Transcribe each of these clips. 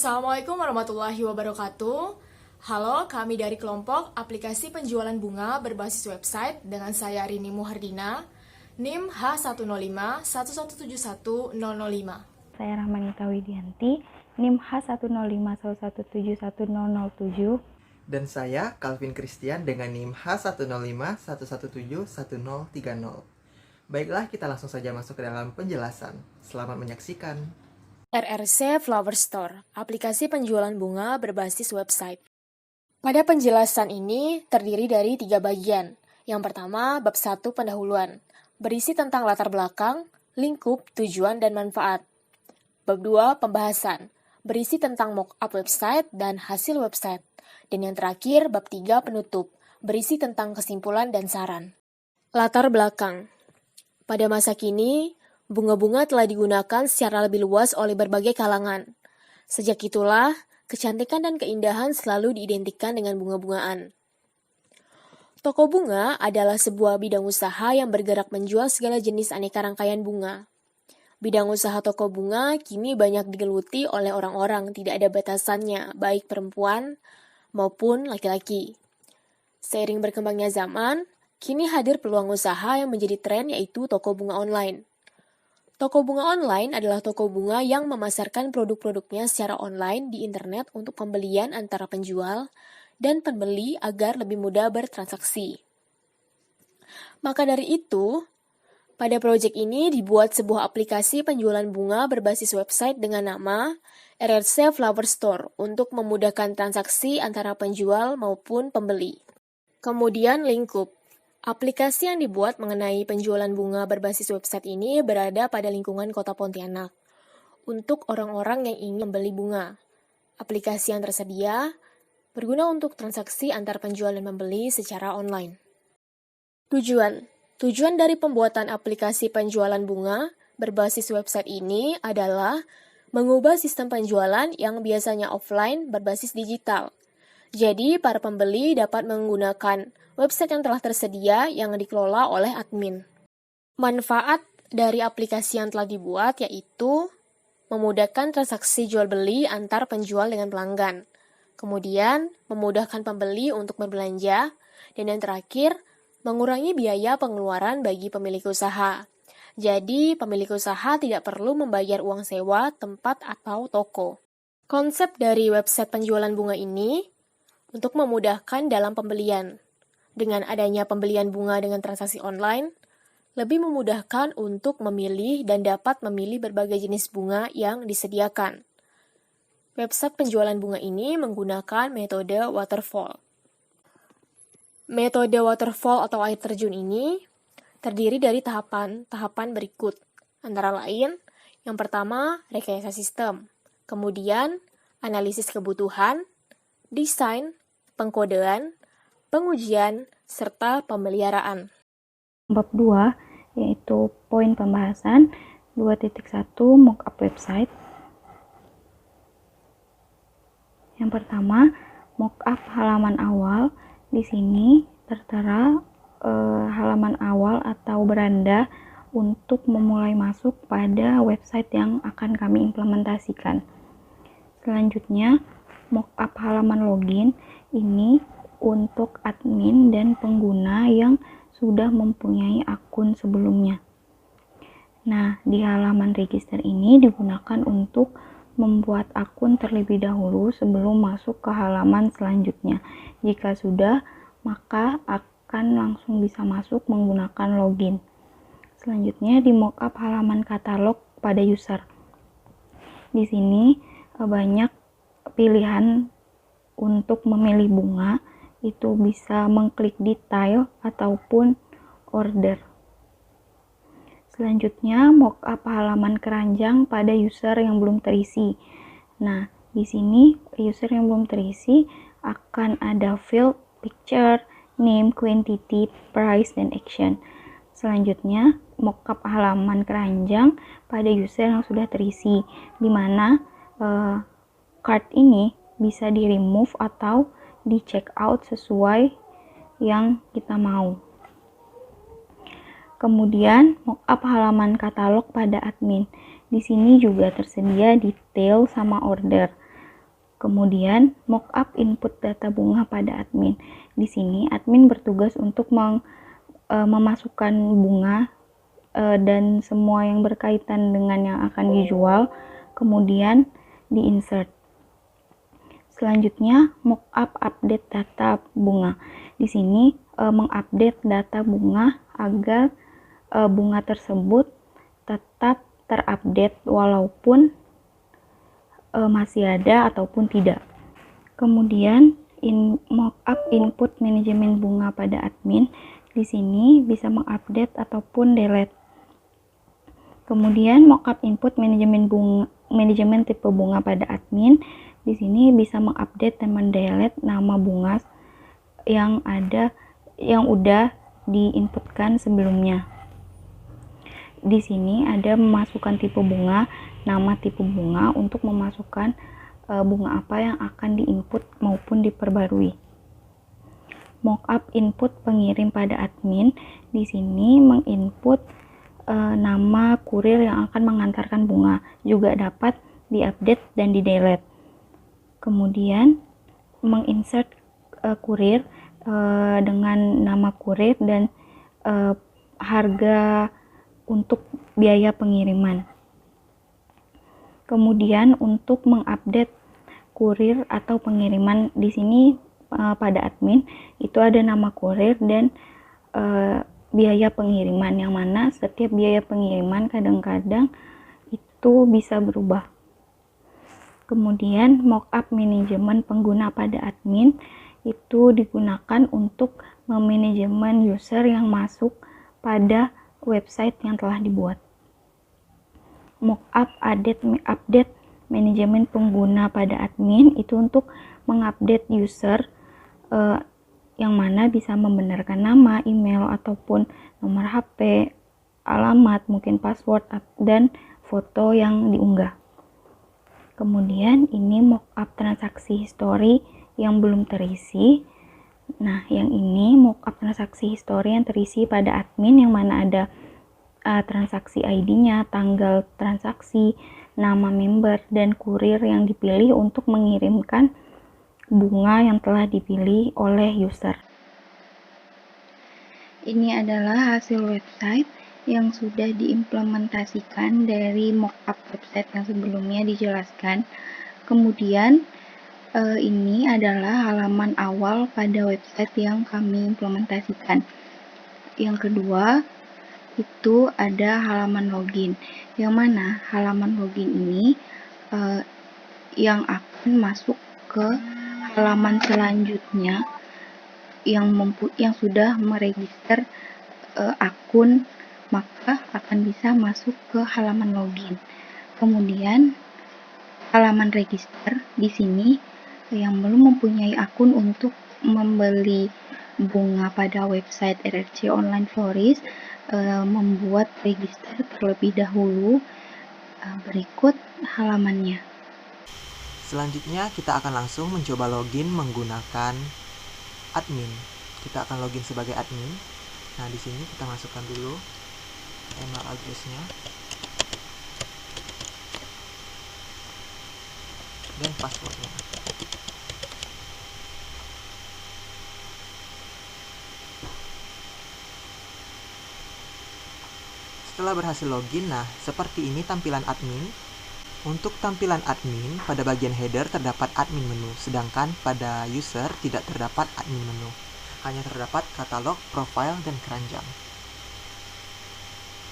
Assalamualaikum warahmatullahi wabarakatuh. Halo, kami dari kelompok aplikasi penjualan bunga berbasis website dengan saya Rini Muhardina, NIM H10511711005. Saya Rahmanita Widianti, NIM H10511711007. Dan saya Calvin Christian dengan NIM H10511711030. Baiklah, kita langsung saja masuk ke dalam penjelasan. Selamat menyaksikan. RRC Flower Store, aplikasi penjualan bunga berbasis website. Pada penjelasan ini terdiri dari 3 bagian. Yang pertama, bab 1 pendahuluan, berisi tentang latar belakang, lingkup, tujuan, dan manfaat. Bab 2 pembahasan, berisi tentang mock-up website dan hasil website. Dan yang terakhir, bab 3 penutup, berisi tentang kesimpulan dan saran. Latar belakang. Pada masa kini, bunga-bunga telah digunakan secara lebih luas oleh berbagai kalangan. Sejak itulah, kecantikan dan keindahan selalu diidentikan dengan bunga-bungaan. Toko bunga adalah sebuah bidang usaha yang bergerak menjual segala jenis aneka rangkaian bunga. Bidang usaha toko bunga kini banyak digeluti oleh orang-orang, tidak ada batasannya, baik perempuan maupun laki-laki. Seiring berkembangnya zaman, kini hadir peluang usaha yang menjadi tren, yaitu toko bunga online. Toko bunga online adalah toko bunga yang memasarkan produk-produknya secara online di internet untuk pembelian antara penjual dan pembeli agar lebih mudah bertransaksi. Maka dari itu, pada proyek ini dibuat sebuah aplikasi penjualan bunga berbasis website dengan nama RRC Flower Store untuk memudahkan transaksi antara penjual maupun pembeli. Kemudian lingkup. Aplikasi yang dibuat mengenai penjualan bunga berbasis website ini berada pada lingkungan Kota Pontianak untuk orang-orang yang ingin membeli bunga. Aplikasi yang tersedia berguna untuk transaksi antar penjual dan pembeli secara online. Tujuan dari pembuatan aplikasi penjualan bunga berbasis website ini adalah mengubah sistem penjualan yang biasanya offline berbasis digital. Jadi, para pembeli dapat menggunakan website yang telah tersedia yang dikelola oleh admin. Manfaat dari aplikasi yang telah dibuat yaitu memudahkan transaksi jual-beli antar penjual dengan pelanggan. Kemudian, memudahkan pembeli untuk berbelanja. Dan yang terakhir, mengurangi biaya pengeluaran bagi pemilik usaha. Jadi, pemilik usaha tidak perlu membayar uang sewa, tempat, atau toko. Konsep dari website penjualan bunga ini untuk memudahkan dalam pembelian. Dengan adanya pembelian bunga dengan transaksi online, lebih memudahkan untuk memilih dan dapat memilih berbagai jenis bunga yang disediakan. Website penjualan bunga ini menggunakan metode waterfall. Metode waterfall atau air terjun ini terdiri dari tahapan berikut. Antara lain, yang pertama, rekayasa sistem. Kemudian, analisis kebutuhan, desain, pengkodean, pengujian, serta pemeliharaan. Bab 2, yaitu poin pembahasan 2.1 mockup website. Yang pertama, mockup halaman awal. Di sini tertera halaman awal atau beranda untuk memulai masuk pada website yang akan kami implementasikan. Selanjutnya, mockup halaman login ini untuk admin dan pengguna yang sudah mempunyai akun sebelumnya. Nah, di halaman register ini digunakan untuk membuat akun terlebih dahulu sebelum masuk ke halaman selanjutnya. Jika sudah, maka akan langsung bisa masuk menggunakan login. Selanjutnya, di mockup halaman katalog pada user. Di sini banyak pilihan untuk memilih bunga, itu bisa mengklik detail ataupun order. Selanjutnya, mockup halaman keranjang pada user yang belum terisi. Nah, di sini user yang belum terisi akan ada field, picture, name, quantity, price, dan action. Selanjutnya, mockup halaman keranjang pada user yang sudah terisi, di mana card ini bisa di remove atau di check out sesuai yang kita mau. Kemudian mockup halaman katalog pada admin. Di sini juga tersedia detail sama order. Kemudian mockup input data bunga pada admin. Di sini admin bertugas untuk memasukkan bunga dan semua yang berkaitan dengan yang akan dijual, kemudian di-insert. Selanjutnya, mockup update data bunga. Di sini mengupdate data bunga agar bunga tersebut tetap terupdate walaupun masih ada ataupun tidak. Kemudian mockup input manajemen bunga pada admin. Di sini bisa mengupdate ataupun delete. Kemudian mockup input manajemen tipe bunga pada admin. Di sini bisa mengupdate dan mendelete nama bunga yang udah diinputkan sebelumnya. Di sini ada memasukkan tipe bunga, nama tipe bunga untuk memasukkan bunga apa yang akan diinput maupun diperbarui. Mockup input pengirim pada admin. Di sini menginput nama kurir yang akan mengantarkan bunga, juga dapat diupdate dan di-delete. Kemudian menginsert kurir dengan nama kurir dan harga untuk biaya pengiriman. Kemudian untuk mengupdate kurir atau pengiriman, di sini pada admin itu ada nama kurir dan biaya pengiriman, yang mana setiap biaya pengiriman kadang-kadang itu bisa berubah. Kemudian mockup manajemen pengguna pada admin itu digunakan untuk memanajemen user yang masuk pada website yang telah dibuat. Mockup update manajemen pengguna pada admin itu untuk mengupdate user yang mana bisa membenarkan nama, email, ataupun nomor HP, alamat, mungkin password, dan foto yang diunggah. Kemudian ini mockup transaksi history yang belum terisi. Nah, yang ini mockup transaksi history yang terisi pada admin, yang mana ada transaksi ID-nya, tanggal transaksi, nama member, dan kurir yang dipilih untuk mengirimkan bunga yang telah dipilih oleh user. Ini adalah hasil website yang sudah diimplementasikan dari mockup website yang sebelumnya dijelaskan. Kemudian ini adalah halaman awal pada website yang kami implementasikan. Yang kedua, itu ada halaman login, yang mana halaman login ini yang akan masuk ke halaman selanjutnya yang sudah meregister akun, maka akan bisa masuk ke halaman login. Kemudian halaman register, di sini yang belum mempunyai akun untuk membeli bunga pada website RRC Online Florist membuat register terlebih dahulu. Berikut halamannya. Selanjutnya kita akan langsung mencoba login menggunakan admin. Kita akan login sebagai admin. Nah, di sini kita masukkan dulu email address-nya dan passwordnya. Setelah berhasil login, nah seperti ini tampilan admin. Untuk tampilan admin, pada bagian header terdapat admin menu, sedangkan pada user tidak terdapat admin menu. Hanya terdapat katalog, profile, dan keranjang.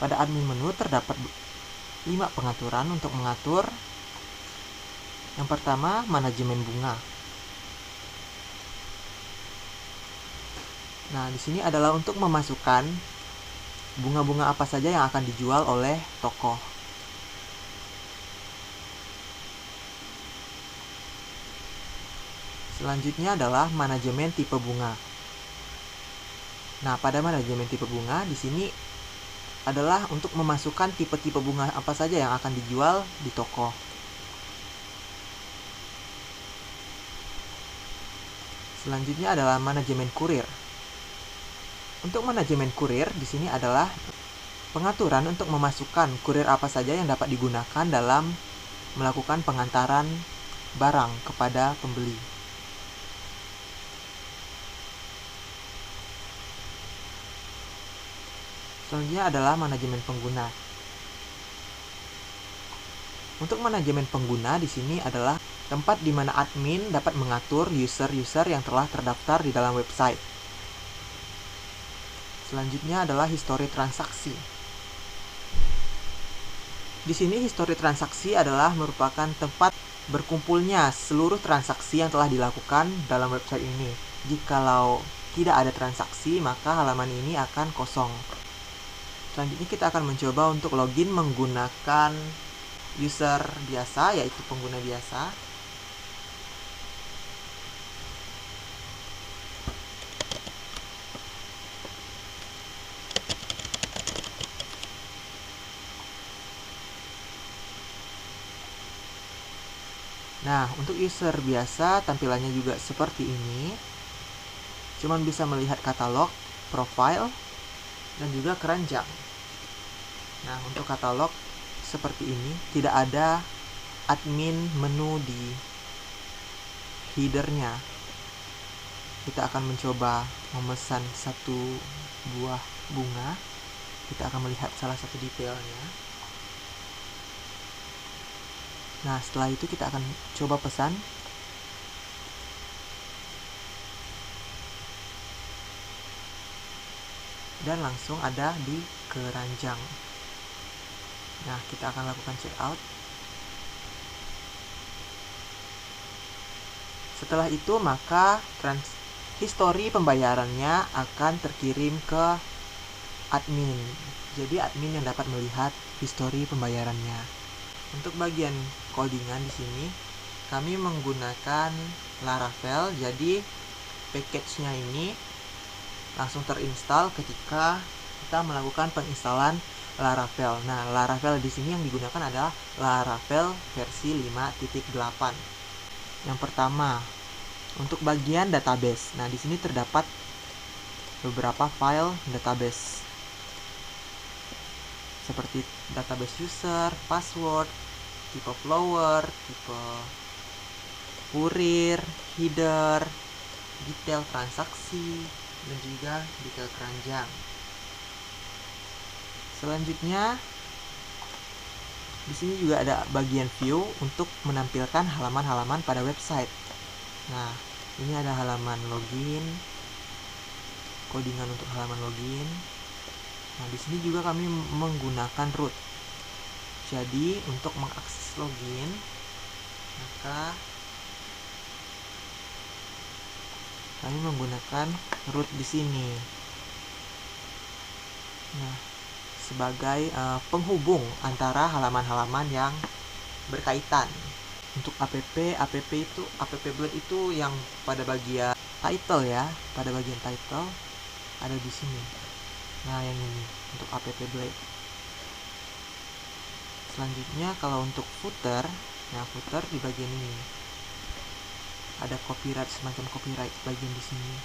Pada admin menu terdapat 5 pengaturan untuk mengatur. Yang pertama, manajemen bunga. Nah, di sini adalah untuk memasukkan bunga-bunga apa saja yang akan dijual oleh toko. Selanjutnya adalah manajemen tipe bunga. Nah, pada manajemen tipe bunga di sini adalah untuk memasukkan tipe-tipe bunga apa saja yang akan dijual di toko. Selanjutnya adalah manajemen kurir. Untuk manajemen kurir di sini adalah pengaturan untuk memasukkan kurir apa saja yang dapat digunakan dalam melakukan pengantaran barang kepada pembeli. Selanjutnya adalah manajemen pengguna. Untuk manajemen pengguna di sini adalah tempat di mana admin dapat mengatur user-user yang telah terdaftar di dalam website. Selanjutnya adalah histori transaksi. Di sini histori transaksi adalah merupakan tempat berkumpulnya seluruh transaksi yang telah dilakukan dalam website ini. Jikalau tidak ada transaksi, maka halaman ini akan kosong. Selanjutnya kita akan mencoba untuk login menggunakan user biasa, yaitu pengguna biasa. Nah, untuk user biasa tampilannya juga seperti ini. Cuman bisa melihat katalog, profile, dan juga keranjang. Nah, untuk katalog seperti ini, tidak ada admin menu di headernya. Kita akan mencoba memesan satu buah bunga. Kita akan melihat salah satu detailnya. Nah, setelah itu kita akan coba pesan. Dan langsung ada di keranjang. Nah, kita akan lakukan checkout. Setelah itu, maka histori pembayarannya akan terkirim ke admin. Jadi admin yang dapat melihat histori pembayarannya. Untuk bagian codingan di sini, kami menggunakan Laravel. Jadi package-nya ini langsung terinstall ketika kita melakukan penginstalan Laravel. Nah, Laravel di sini yang digunakan adalah Laravel versi 5.8. Yang pertama, untuk bagian database. Nah, di sini terdapat beberapa file database. Seperti database user, password, tipe flower, tipe kurir, header, detail transaksi, dan juga detail keranjang. Selanjutnya, di sini juga ada bagian view untuk menampilkan halaman-halaman pada website. Nah, ini ada halaman login, codingan untuk halaman login. Nah, di sini juga kami menggunakan root. Jadi, untuk mengakses login, maka kami menggunakan root di sini. Nah, sebagai penghubung antara halaman-halaman yang berkaitan. Untuk app Blade itu yang pada bagian title ya, pada bagian title ada di sini. Nah, yang ini untuk app Blade. Selanjutnya kalau untuk footer, nah footer di bagian ini. Ada copyright, semacam copyright bagian di sini.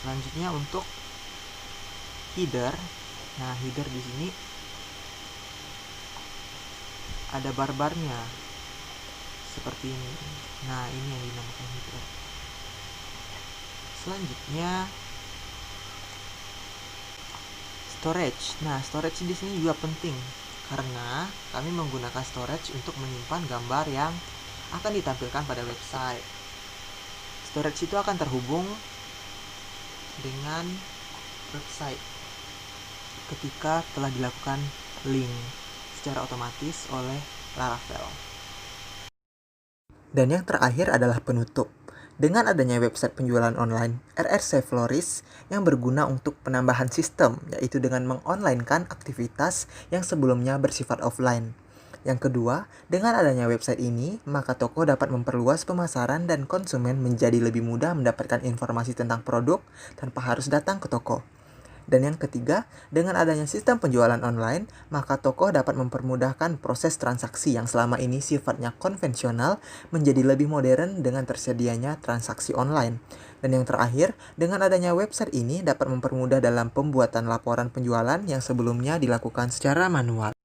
Selanjutnya untuk header. Nah, header di sini ada bar-barnya seperti ini. Nah, ini yang dinamakan header. Selanjutnya storage. Nah, storage di sini juga penting karena kami menggunakan storage untuk menyimpan gambar yang akan ditampilkan pada website. Storage itu akan terhubung dengan website ketika telah dilakukan link secara otomatis oleh Laravel. Dan yang terakhir adalah penutup. Dengan adanya website penjualan online RRC Floris yang berguna untuk penambahan sistem, yaitu dengan mengonlinekan aktivitas yang sebelumnya bersifat offline. Yang kedua, dengan adanya website ini, maka toko dapat memperluas pemasaran dan konsumen menjadi lebih mudah mendapatkan informasi tentang produk tanpa harus datang ke toko. Dan yang ketiga, dengan adanya sistem penjualan online, maka toko dapat mempermudahkan proses transaksi yang selama ini sifatnya konvensional menjadi lebih modern dengan tersedianya transaksi online. Dan yang terakhir, dengan adanya website ini dapat mempermudah dalam pembuatan laporan penjualan yang sebelumnya dilakukan secara manual.